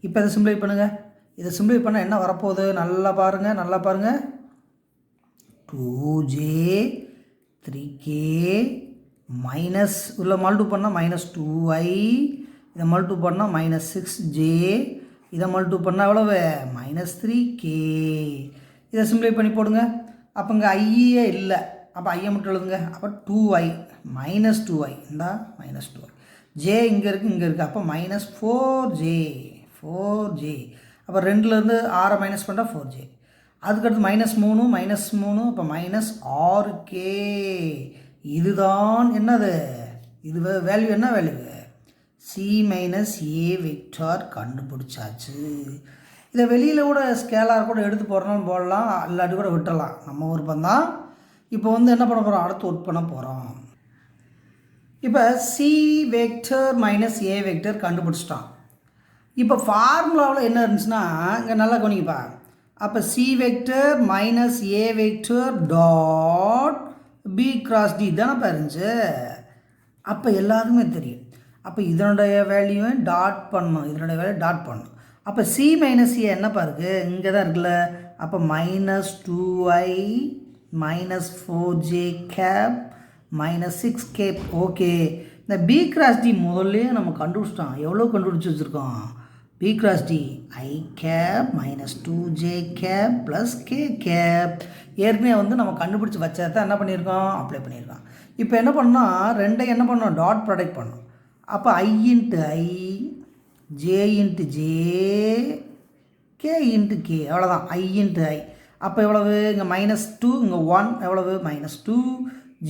இப்போ இதை சிம்பிளை பண்ணுங்கள். இதை சிம்பிளை பண்ணால் என்ன வரப்போகுது? நல்லா பாருங்கள் நல்லா பாருங்கள். 2J 3K மைனஸ் உள்ள மல்டிபிள் பண்ணால் -2I இதை மல்டிபிள் பண்ணால் -6J இதை மல்டிபிள் பண்ணால் எவ்வளவு? -3K. இதை சிம்பிளை பண்ணி போடுங்க. அப்போ இங்கே ஐயே இல்லை. அப்போ ஐயை மட்டும் எழுதுங்க. அப்போ 2I -2I இந்தா -2I J இங்கே இருக்குது. அப்போ -4J. அப்போ 2லேருந்து 6 மைனஸ் பண்ணால் 4J. அதுக்கடுத்து -3 அப்போ -6k. இதுதான் என்னது, இது வேல்யூ என்ன value, c minus a vector கண்டுபிடிச்சாச்சு. இதை வெளியில் கூட ஸ்கேலார் கூட எடுத்து போடுறோம்னு போடலாம், இல்லாட்டி கூட விட்டுறலாம், நம்ம விருப்பம் தான். இப்போ வந்து என்ன பண்ண போகிறோம், அடுத்து ஒர்க் பண்ண போகிறோம். இப்போ c vector minus a vector கண்டுபிடிச்சிட்டான். இப்போ ஃபார்முலாவில் என்ன இருந்துச்சுன்னா இங்கே நல்லா கவனிப்பா. அப்போ c vector minus a vector dot b cross d தானே இருந்துச்சு. அப்போ எல்லாருக்குமே தெரியும். அப்போ இதனுடைய வேல்யூவை டாட் பண்ணணும், இதனுடைய வேல்யூ டாட் பண்ணணும். அப்போ c மைனஸ் a என்னப்பா இருக்குது, இங்கே தான் இருக்குல்ல. அப்போ -2i -4j cap -6k. Okay, இந்த b கிராஸ் d முதல்ல நம்ம கண்டுபிடிச்சிட்டோம். எவ்வளோ கண்டுபிடிச்சி வச்சுருக்கோம், b cross d i cap -2j cap plus k cap. ஏற்கனவே வந்து நம்ம கண்டுபிடிச்சி வச்சதை என்ன பண்ணியிருக்கோம், அப்ளை பண்ணியிருக்கோம். இப்போ என்ன பண்ணோம், ரெண்டையும் என்ன பண்ணோம், டாட் ப்ராடக்ட் பண்ணோம். அப்போ i into i, j into j, k into k, அவ்வளோதான், i இன்ட்டு i. அப்போ எவ்வளவு, இங்கே -2, இங்கே 1, எவ்வளவு -2,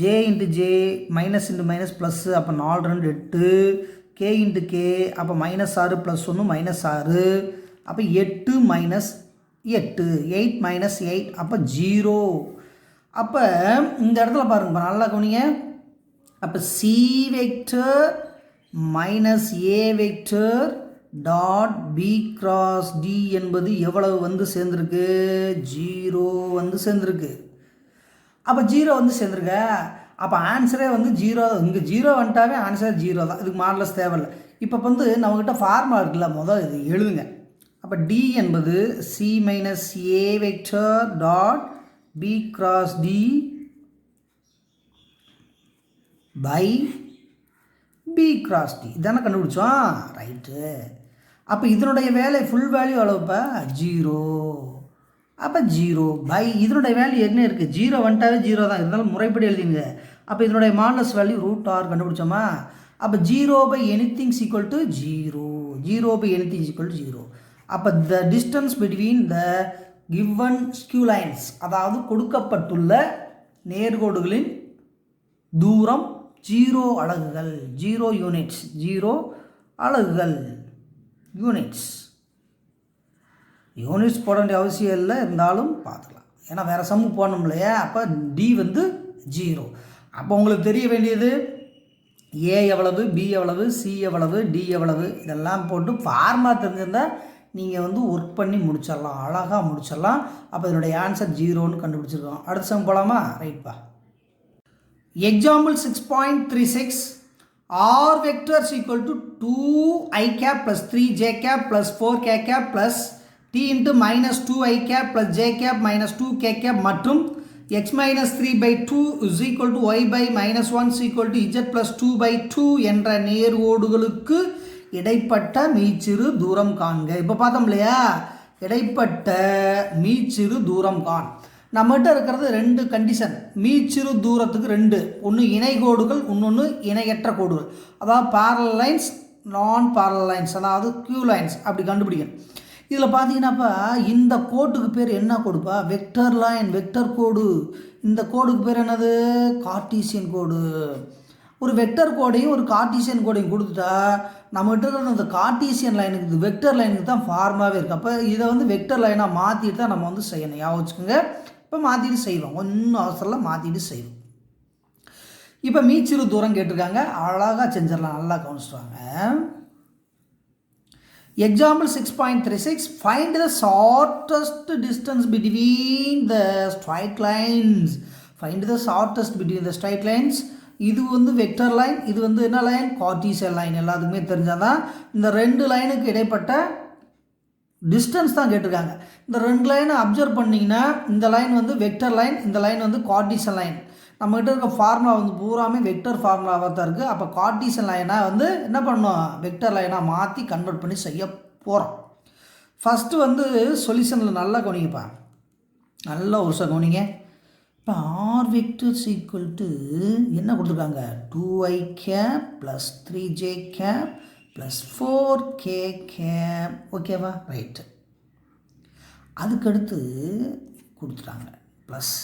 j into j, minus into minus plus, அப்போ 4 2 8, k இன்ட்டு k, அப்போ -6 ப்ளஸ் 1 -6, அப்போ 8 மைனஸ் 8, 8 மைனஸ் 8, அப்போ 0. அப்போ இந்த இடத்துல பாருங்க நல்லா கவனிங்க. அப்போ c vector minus a vector dot b cross d என்பது எவ்வளவு வந்து சேர்ந்துருக்கு, 0 வந்து சேர்ந்துருக்கு. அப்போ 0 வந்து சேர்ந்துருக்க. அப்போ ஆன்சரே வந்து 0. இங்கே 0 வந்துட்டாவே ஆன்சர் 0 தான், இதுக்கு மாடலஸ் தேவையில்லை. இப்போ வந்து நம்மக்கிட்ட ஃபார்முலா இருக்குல்ல, முதல் இது எழுதுங்க. அப்போ d என்பது c minus a vector dot b cross d by b cross d இதானே கண்டுபிடிச்சோம், ரைட்டு. அப்போ இதனுடைய வேல்யூ ஃபுல் வேல்யூ அளவுப்பா 0. அப்போ 0 பை இதனுடைய வேல்யூ என்ன இருக்குது, 0 வந்துட்டாவே 0 தான், இருந்தாலும் முறைப்படி எழுதிங்க. அப்போ இதனுடைய மாடலஸ் வேல்யூ √r கண்டுபிடிச்சோமா. அப்போ 0 by anything equal to 0, 0 by anything equal to 0. அப்போ the distance between the given skew lines, அதாவது கொடுக்கப்பட்டுள்ள நேர்கோடுகளின் தூரம் 0 அலகுகள், 0 யூனிட்ஸ், 0 அலகுகள், யூனிட்ஸ். யூனிட்ஸ் போட வேண்டிய அவசியம் இல்லை, இருந்தாலும் பார்த்துக்கலாம், ஏன்னா வேறு சம்மு போடணும் இல்லையா. அப்போ டி வந்து 0. அப்போ உங்களுக்கு தெரிய வேண்டியது ஏ எவ்வளவு, பி எவ்வளவு, சி எவ்வளவு, டி எவ்வளவு, இதெல்லாம் போட்டு ஃபார்மா தெரிஞ்சிருந்தால் நீங்கள் வந்து ஒர்க் பண்ணி முடிச்சிடலாம், அழகாக முடிச்சிடலாம். அப்போ இதனுடைய ஆன்சர் 0ன்னு கண்டுபிடிச்சிருக்கோம். அடுத்த சம் போகலாமா, ரைட்ப்பா. Example 6.36 r vector is equal to 2i cap plus 3j cap plus 4k cap plus t into minus 2i cap plus j cap minus 2k cap மற்றும் x minus 3 by 2 is equal to y by minus 1 is equal to z plus 2 by 2 என்ற நேர்கோடுகளுக்கு இடைப்பட்ட மீச்சிறு தூரம் காண்க. இப்போ பார்த்தோம் இல்லையா, இடைப்பட்ட மீச்சிறு தூரம் காண். நம்மகிட்ட இருக்கிறது 2 கண்டிஷன். மீச்சிறு தூரத்துக்கு 2, ஒன்று இணைகோடுகள், இன்னொன்று இணையற்ற கோடுகள். அதாவது பேரலல் லைன்ஸ், நான் பேரலல் லைன்ஸ், அதாவது கியூ லைன்ஸ் அப்படி கண்டுபிடிக்கணும். இதில் பார்த்தீங்கன்னாப்பா இந்த கோட்டுக்கு பேர் என்ன கோடுப்பா, வெக்டர் லைன், வெக்டர் கோடு. இந்த கோடுக்கு பேர் என்னது, கார்ட்டீசியன் கோடு. ஒரு வெக்டர் கோடையும் ஒரு கார்ட்டீசியன் கோடையும் கொடுத்துட்டா நம்மகிட்ட இருக்கிற அந்த கார்ட்டீசியன் லைனுக்கு, இது வெக்டர் லைனுக்கு தான் ஃபார்மாவே இருக்குது. அப்போ இதை வந்து வெக்டர் லைனாக மாற்றிட்டு தான் நம்ம வந்து செய்யணும், ஞாபகம் வச்சுக்கோங்க. இப்போ மாற்றிட்டு செய்வோம், ஒன்றும் அவசரம், மாற்றிட்டு செய்வோம். இப்போ மீச்சிறு தூரம் கேட்டிருக்காங்க, அழகாக செஞ்சிடலாம், நல்லா கவனிச்சுவாங்க. Example 6.36 find the shortest distance between the straight lines. Find the shortest between the straight lines. இது வந்து வெக்டர் லைன், இது வந்து என்ன லைன், கார்ட்டீசியன் லைன். எல்லாத்துக்குமே தெரிஞ்சாதான் இந்த 2 லைனுக்கு இடைப்பட்ட டிஸ்டன்ஸ் தான் கேட்டிருக்காங்க. இந்த 2 லைனை அப்சர்வ் பண்ணிங்கன்னா இந்த லைன் வந்து வெக்டர் லைன், இந்த லைன் வந்து கார்ட்டீசியன் லைன். நம்மகிட்ட இருக்க ஃபார்முலா வந்து பூராமே வெக்டர் ஃபார்முலாவாக தான் இருக்குது. அப்போ கார்ட்டீசியன் லைனாக வந்து என்ன பண்ணணும், வெக்டர் லைனாக மாற்றி கன்வெர்ட் பண்ணி செய்ய போகிறோம். ஃபஸ்ட்டு வந்து சொல்யூஷனில் நல்லா கவனிங்கப்பா, நல்லா ஒரு சார் கவனிங்க. இப்போ ஆர் வெக்டர்ஸ் ஈக்குவல் டு என்ன கொடுத்துருக்காங்க, 2i cap plus 3j cap plus 4k cap. ஓகேவா, ரைட்டு. அதுக்கடுத்து கொடுத்துட்டாங்க. ப்ளஸ்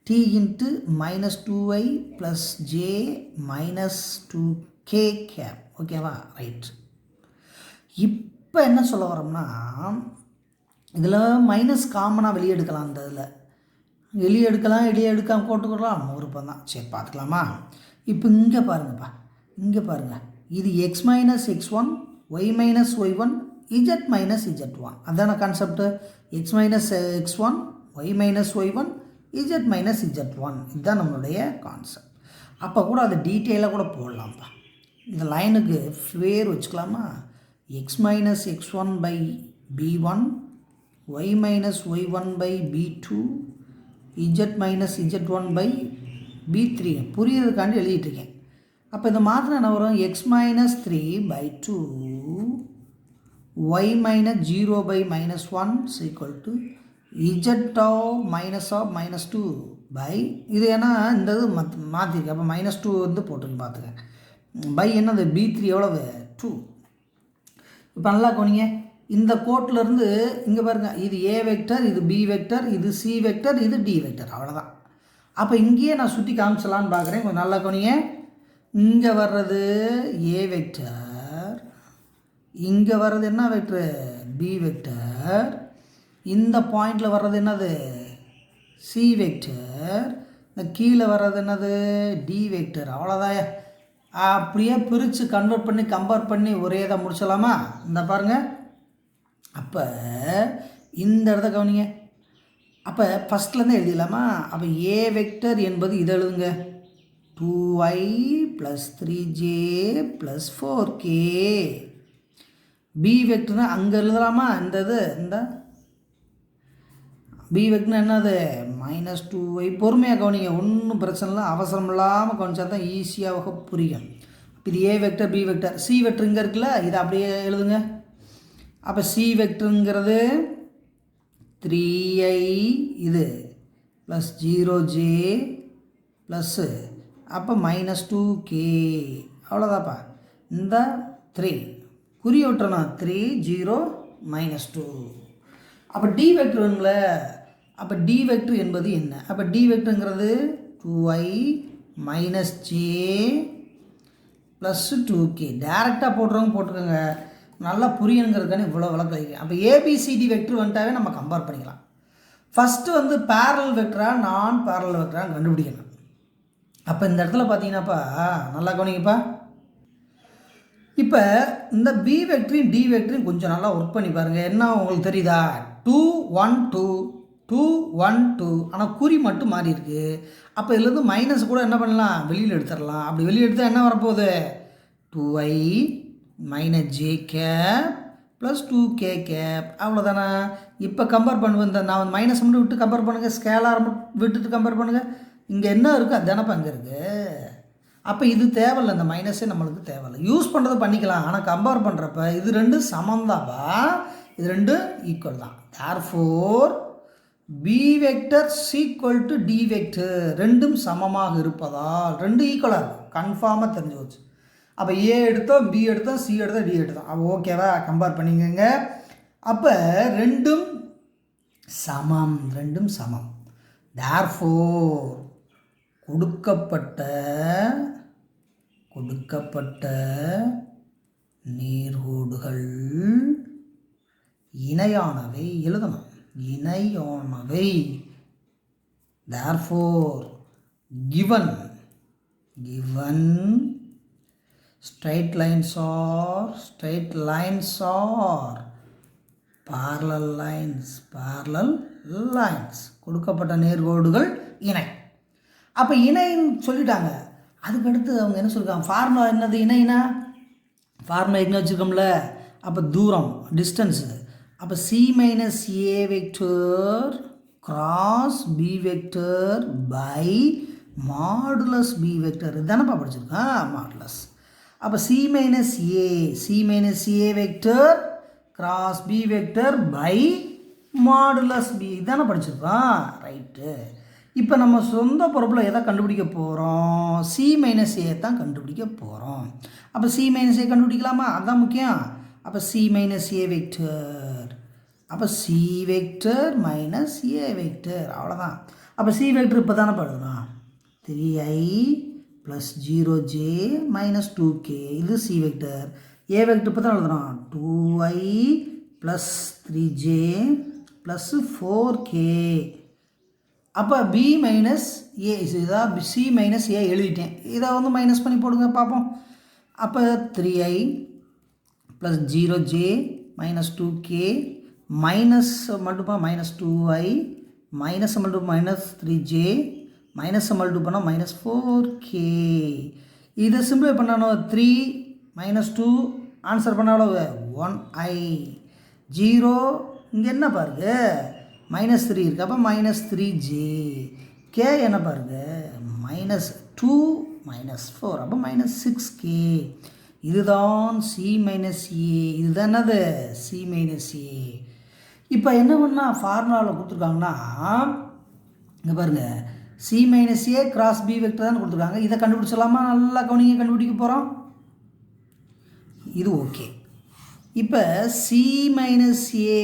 டி இன்ட்டு -2i ப்ளஸ் ஜே -2k கேப். ஓகேவா? ரைட். இப்போ என்ன சொல்ல வரோம்னா, இதில் மைனஸ் காமனாக வெளியே எடுக்கலாம். அந்த இதில் வெளியே எடுக்கலாம், வெளியே எடுக்காமல் போட்டுக்கலாம், நம்ம விருப்பம் தான். சரி, பார்த்துக்கலாமா? இப்போ இங்கே பாருங்கப்பா, இங்கே பாருங்கள், இது x - x1 y - y1 z - z1. அதான concept. x - x1 y - y1 z - z1. இதுதான் நம்மளுடைய கான்செப்ட். அப்போ கூட அது டீட்டெயிலாக கூட போடலாம்ப்பா. இந்த லைனுக்கு பேர் வச்சுக்கலாமா? x - x1 by b1 y - y1 by b2 z - z1 by b3. புரியுறதுக்காண்டி எழுதிட்டுருக்கேன். அப்போ இந்த மாத்திரம் என்ன வரும்? x - 3 by 2 y - 0 by -1 is equal to z of -2 by, இது ஏன்னா இந்த இது மாற்றிருக்கு. அப்போ -2 வந்து போட்டுருக்கு பார்த்துக்க. பை என்னது? b3 எவ்வளவு? 2. இப்போ நல்லா கவனிங்க, இந்த கோட்டிலேருந்து இங்கே பாருங்கள், இது a வெக்டர், இது b வெக்டர், இது c வெக்டர், இது d வெக்டர். அவ்வளோதான். அப்போ இங்கேயே நான் சுற்றி காமிச்சலான்னு பார்க்குறேன். கொஞ்சம் நல்லா கவனிங்க. இங்கே வர்றது a வெக்டர், இங்கே வர்றது என்ன வெக்டர்? b vector. இந்த பாயிண்டில் வர்றது என்னது? C vector. இந்த கீழே வர்றது என்னது? D vector. அவ்வளோதான். அப்படியே பிரித்து கன்வெர்ட் பண்ணி கம்பேர் பண்ணி ஒரே இதை முடிச்சலாமா? இந்த பாருங்கள். அப்போ இந்த இடத்த கவனிங்க. அப்போ ஃபஸ்ட்லேருந்து எழுதிடலாமா? அப்போ ஏ வெக்டர் என்பது இதை எழுதுங்க, 2i + 3j + 4k. பி வெக்டர்னா அங்கே எழுதலாமா? இந்த இது, இந்த பி வெக்டர்னா என்னது? -2i. பொறுமையாக கவனிங்க, ஒன்றும் பிரச்சனை இல்லை. அவசரம் இல்லாமல் கவனிச்சா தான் ஈஸியாக புரியும். இது a vector, B vector, C vector இங்கே இருக்குல்ல, இதை அப்படியே எழுதுங்க. அப்போ சி வெக்டருங்கிறது 3i இது ப்ளஸ் 0j ப்ளஸ்ஸு அப்போ -2k. அவ்வளோதாப்பா. இந்த 3 குறி விட்டுறணும், 3 0 -2. அப்போ டி வெக்டர் வேணுங்கள. அப்போ டி வெக்டர் என்பது என்ன? அப்போ D வெக்டருங்கிறது 2i - j plus 2k. டேரெக்டாக போட்டுறவங்க போட்டுக்கோங்க, நல்லா புரியணுங்கிறதுக்கான இவ்வளோ விளக்கம். அப்போ ஏபிசிடி வெக்டர் வந்துட்டாவே நம்ம கம்பேர் பண்ணிக்கலாம். ஃபஸ்ட்டு வந்து பேரலல் வெக்டரா நான் பேரலல் வெக்டரான்னு கண்டுபிடிக்கணும். அப்போ இந்த இடத்துல பார்த்தீங்கன்னாப்பா, நல்லா கவனிங்கப்பா. இப்போ இந்த பி வெக்டரையும் டி வெக்டரையும் கொஞ்சம் நல்லா ஒர்க் பண்ணி பாருங்கள். என்ன உங்களுக்கு தெரியுதா? 2 1 2 2 1 2. ஆனால் குறி மட்டும் மாறி இருக்குது. அப்போ இதுலேருந்து மைனஸ் கூட என்ன பண்ணலாம்? வெளியில் எடுத்துடலாம். அப்படி வெளியே எடுத்தால் என்ன வரப்போகுது? 2i - j cap plus 2k gap. அவ்வளோதானே. இப்போ கம்பேர் பண்ணுவேன். இந்த நான் மைனஸ் மட்டும் விட்டு கம்பேர் பண்ணுங்கள், ஸ்கேலார் விட்டுட்டு கம்பேர் பண்ணுங்கள். இங்கே என்ன இருக்குது அதுதானப்பா அங்கே இருக்குது. அப்போ இது தேவையில்லை, இந்த மைனஸே நம்மளுக்கு தேவையில்லை. யூஸ் பண்ணுறதை பண்ணிக்கலாம், ஆனால் கம்பேர் பண்ணுறப்ப இது ரெண்டும் சமந்தாப்பா, இது ரெண்டும் ஈக்குவல் தான். Therefore b vector equal to d vector, ரெண்டும் சமமாக இருப்பதால் ரெண்டும் ஈக்குவலாக இருக்கும். கன்ஃபார்மாக தெரிஞ்சு வச்சு. அப்போ ஏ எடுத்தோம், பி எடுத்தோம், சி எடுத்தோம், டி எடுத்தோம். அப்போ ஓகேவா? கம்பேர் பண்ணிக்கங்க. அப்போ ரெண்டும் சமம், ரெண்டும் சமம். தேர்ஃபோர் கொடுக்கப்பட்ட நீர்கோடுகள் இணையானவை எழுதணும். இணையானவை. Therefore given straight lines are parallel lines. கொடுக்கப்பட்ட நேர்கோடுகள் இணை. அப்போ இணைன்னு சொல்லிட்டாங்க. அதுக்கடுத்து அவங்க என்ன சொல்லியிருக்காங்க? ஃபார்முலா என்னது? இணைனா ஃபார்முலா என்ன வச்சுருக்கோம்ல. அப்போ தூரம், டிஸ்டன்ஸு. அப்போ c - a vector cross b vector by modulus b vector. இதுதானப்பா படிச்சிருக்கேன், மாடுலஸ். அப்போ c - a vector cross b vector by modulus b. இதுதானே படிச்சிருக்கோம். ரைட்டு. இப்போ நம்ம சொந்த பொறுப்பில் எதை கண்டுபிடிக்க போகிறோம்? c - a தான் கண்டுபிடிக்க போகிறோம். அப்போ c - a கண்டுபிடிக்கலாமா? அதுதான் முக்கியம். அப்போ c - a வெக்டர் அப்போ C vector minus A vector, அவ்வளோதான். அப்போ சி வெக்டர் இப்போ தானே எழுதணும், 3i plus 0j minus 2k, இது சி வெக்டர். ஏ வெக்டர் இப்போ தான் எழுதணும், 2i plus 3j plus 4k. அப்போ பி மைனஸ் ஏ, இதான் சி மைனஸ் ஏ எழுதிட்டேன். இதை வந்து மைனஸ் பண்ணி போடுங்க பார்ப்போம். அப்போ 3i plus 0j minus 2k minus மல்டிப்பா மைனஸ் 2i மைனஸ் மல்டிப்பா மைனஸ் 3j மைனஸ் மல்டிபிள் பண்ணால் மைனஸ் 4k. இதை சிம்பிளை பண்ணணும், 3 மைனஸ் 2 ஆன்சர் பண்ண எவ்வளவு 1i. 0 இங்கே என்ன பாருங்க மைனஸ் 3 இருக்குது, அப்போ மைனஸ் 3j. k என்ன பாருங்க மைனஸ் 2 மைனஸ் 4, அப்போ மைனஸ் 6k. இதுதான் சி மைனஸ் ஏ, இதுதான் என்னது சி மைனஸ் ஏ. இப்போ என்ன பண்ணால் ஃபார்முலாவில் கொடுத்துருக்காங்கன்னா இங்கே பாருங்கள் சி மைனஸ் ஏ கிராஸ் பி வெக்டர் தான் கொடுத்துருக்காங்க. இதை கண்டுபிடிச்சலாமா, நல்லா கவனிங்க, கண்டுபிடிக்க போகிறோம். இது ஓகே. இப்போ சி மைனஸ் ஏ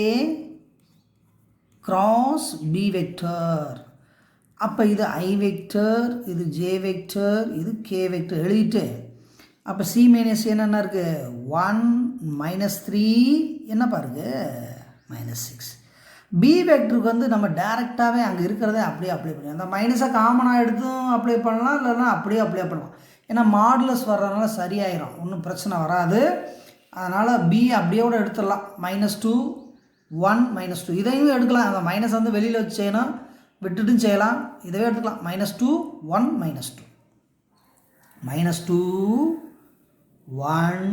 கிராஸ் பி வெக்டர், அப்போ இது ஐ வெக்டர், இது ஜே வெக்டர், இது கே வெக்டர் எழுதிட்டு, அப்போ சி மைனஸ் என்ன இருக்குது 1 மைனஸ் 3 என்ன பாருங்க மைனஸ் 6. பி வெக்டருக்கு வந்து நம்ம டேரெக்டாகவே அங்கே இருக்கிறதே அப்படியே அப்ளை பண்ணி அந்த மைனஸை காமனாக எடுத்தும் அப்ளை பண்ணலாம், இல்லைன்னா அப்படியே அப்ளை பண்ணலாம். ஏன்னா மாடுலஸ் வர்றதுனால சரியாயிரும், ஒன்றும் பிரச்சனை வராது. அதனால் பி அப்படியோட எடுத்துடலாம், மைனஸ் 2 1 மைனஸ் 2 இதையும் எடுக்கலாம். அந்த மைனஸ் வந்து வெளியில் வச்சு செய்யணும், விட்டுட்டும் செய்யலாம். இதவே எடுத்துக்கலாம், மைனஸ் 2 1 மைனஸ் 2 மைனஸ் 2 1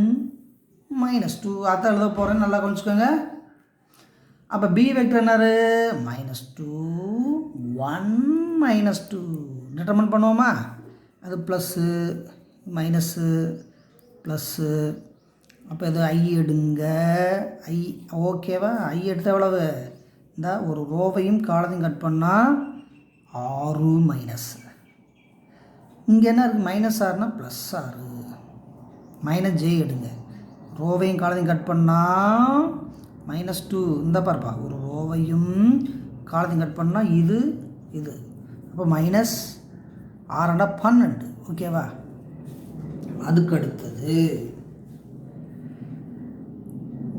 மைனஸ் 2 அதான் எழுத போகிறேன்னு நல்லா கொஞ்சிக்கோங்க. அப்போ பி வெக்டர் என்னாரு மைனஸ் 2 1 மைனஸ் 2 டிட்டர்மெண்ட் பண்ணுவோமா, அது ப்ளஸ்ஸு மைனஸு ப்ளஸ்ஸு. அப்போ இது ஐ எடுங்க, ஐ ஓகேவா. ஐ எடுத்த எவ்வளவு, இந்த ஒரு ரோவையும் காலத்தையும் கட் பண்ணால் 6 மைனஸ். இங்கே என்ன இருக்குது மைனஸ் 6னா ப்ளஸ் 6 மைனஸ் ஜே எடுங்க, ரோவையும் காலத்தையும் கட் பண்ணால் மைனஸ் 2. இந்த பார்ப்பா ஒரு ரோவையும் காலத்தையும் கட் பண்ணால் இது இது, அப்போ மைனஸ் 6 12 ஓகேவா. அதுக்கு அடுத்தது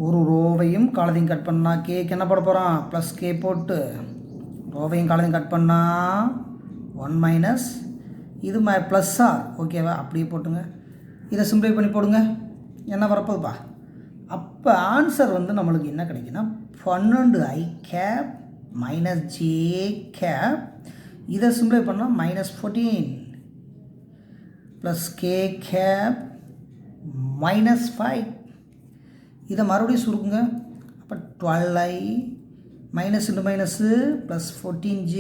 ஒரு ரோவையும் காலத்தையும் கட் பண்ணால் கேக்கு என்ன போட போகிறான் ப்ளஸ் கே போட்டு, ரோவையும் காலத்தையும் கட் பண்ணால் 1 மைனஸ் இது ப்ளஸ் ஆர் ஓகேவா. அப்படியே போட்டுங்க, இதை சிம்பிளை பண்ணி போடுங்க, என்ன வரப்போகுதுப்பா. அப்போ ஆன்சர் வந்து நம்மளுக்கு என்ன கிடைக்குன்னா 12i cap minus j cap. இதை சிம்பிளை பண்ணால் minus 14 plus k cap minus 5. இதை மறுபடியும் சுருக்குங்க, அப்போ 12i minus into minus plus 14j,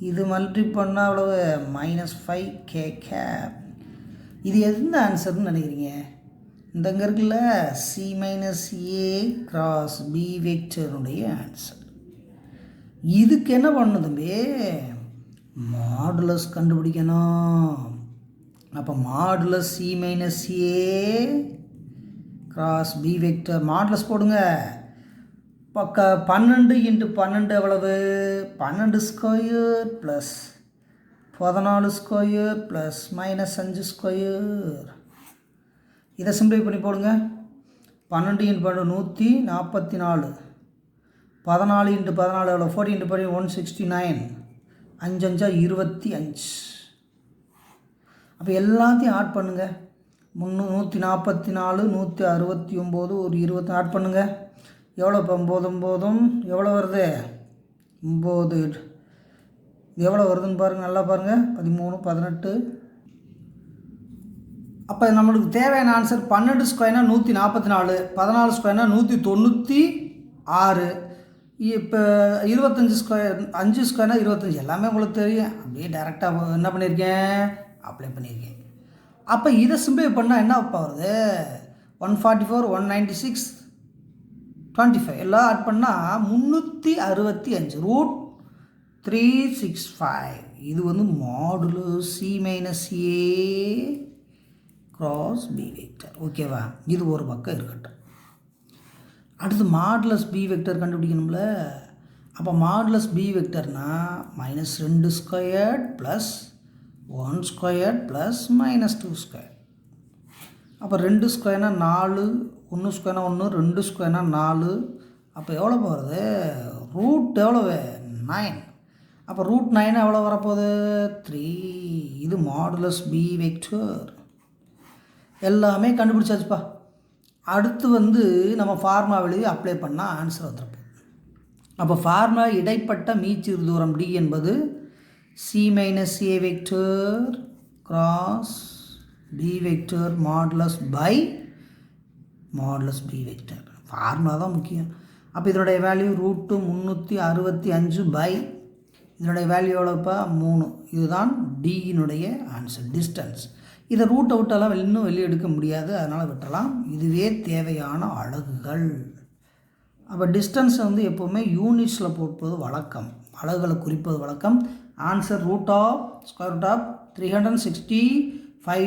இது மல்டி பண்ணால் அவ்வளவு மைனஸ் 5k கேப். இது எந்த ஆன்சர்னு நினைக்கிறீங்க, இந்தங்க இருக்குல்ல சி மைனஸ் ஏ கிராஸ் பி வெக்டருடைய ஆன்சர். இதுக்கு என்ன பண்ணணும் தம்பி, மாடுலஸ் கண்டுபிடிக்கணும். அப்போ மாடுலஸ் சி மைனஸ் ஏ கிராஸ் பி வெக்டர் மாடுலஸ் போடுங்க. பக்க 12 இன்ட்டு 12 எவ்வளவு 12 square plus 14 square plus minus 5 square. இதை சிம்பிளை பண்ணி போடுங்க, 12 இன்ட்டு 12 144, 14 இன்ட்டு 14 எவ்வளோ 40 இன்ட்டு 14 169, 5 5 25. அப்போ எல்லாத்தையும் ஆட் பண்ணுங்கள், 144 169 ஒரு 20 ஆட் பண்ணுங்கள். எவ்வளோ இப்போ 9 எவ்வளோ வருது 9 எவ்வளோ வருதுன்னு பாருங்கள், நல்லா பாருங்கள் 13 18. அப்போ நம்மளுக்கு தேவையான ஆன்சர் 12 ஸ்கொயர்னா 144, 14 ஸ்கொயர்னா 196. இப்போ 25 ஸ்கொயர் 5 ஸ்கொயர்னா 25, எல்லாமே உங்களுக்கு தெரியும். அப்படியே டேரெக்டாக என்ன பண்ணியிருக்கேன் அப்ளை பண்ணியிருக்கேன். அப்போ இதை சிம்பிளை பண்ணால் என்ன வருது 144 196 25 எல்லாம் ஆட் பண்ணால் 365 √365. இது வந்து மாடுலஸ் சி மைனஸ் ஏ கிராஸ் பி வெக்டர் ஓகேவா. இது ஒரு பக்கம் இருக்கட்டும். அடுத்து மாடுலஸ் பி வெக்டர் கண்டுபிடிக்கணும்ல. அப்போ மாடுலஸ் பி வெக்டர்னால் -2 squared plus 1 squared plus -2 square. அப்போ 2 ஸ்கொயர்னால் 4, 1 ஸ்கொயர்னால் 1, 2 ஸ்கொயர்னால் 4. அப்போ எவ்வளோ போகிறது? ரூட் எவ்வளவு? 9. அப்போ ரூட் 9 எவ்வளோ வரப்போகுது? 3. இது மாடுலஸ் பி வெக்டர். எல்லாமே கண்டுபிடிச்சாச்சுப்பா. அடுத்து நம்ம ஃபார்முலா எழுதி அப்ளை பண்ணால் ஆன்சர் வந்துருப்போம். அப்போ ஃபார்முலா இடைப்பட்ட மீச்சிறு தூரம் D என்பது C minus A vector cross B vector modulus by modulus B vector. Formula தான் முக்கியம். அப்போ இதனுடைய வேல்யூ √365 பை இதனுடைய வேல்யூ எவ்வளோப்பா? 3. இதுதான் டியினுடைய ஆன்சர், டிஸ்டன்ஸ். இதை ரூட்டை விட்டெல்லாம் இன்னும் வெளியே எடுக்க முடியாது, அதனால் விட்டுறலாம். இதுவே தேவையான அலகுகள். அப்போ டிஸ்டன்ஸ் எப்போவுமே யூனிட்ஸில் போட்பது வழக்கம், அலகுகளை குறிப்பது வழக்கம். Answer √365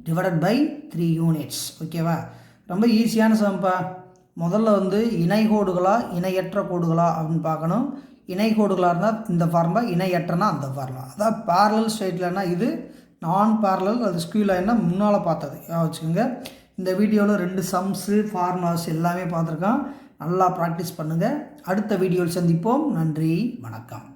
divided by 3 units. ஓகேவா? ரொம்ப ஈஸியான சம்பா. முதல்ல இணைகோடுகளா இணையற்ற கோடுகளா அப்படின்னு பார்க்கணும். இணைகோடுகளாக இருந்தால் இந்த ஃபார்முலா, இணையற்றனா அந்த ஃபார்முலா. அதாவது பேரலல் ஸ்ட்ரெயிட்லைனா இது, நான் பேரலல் அது ஸ்க்யூ லைன்னா முன்னால் பார்த்தது வச்சுக்கோங்க. இந்த வீடியோவில் 2 சம்ஸு ஃபார்முலாஸ் எல்லாமே பார்த்துருக்கோம். நல்லா ப்ராக்டிஸ் பண்ணுங்கள். அடுத்த வீடியோவில் சந்திப்போம். நன்றி, வணக்கம்.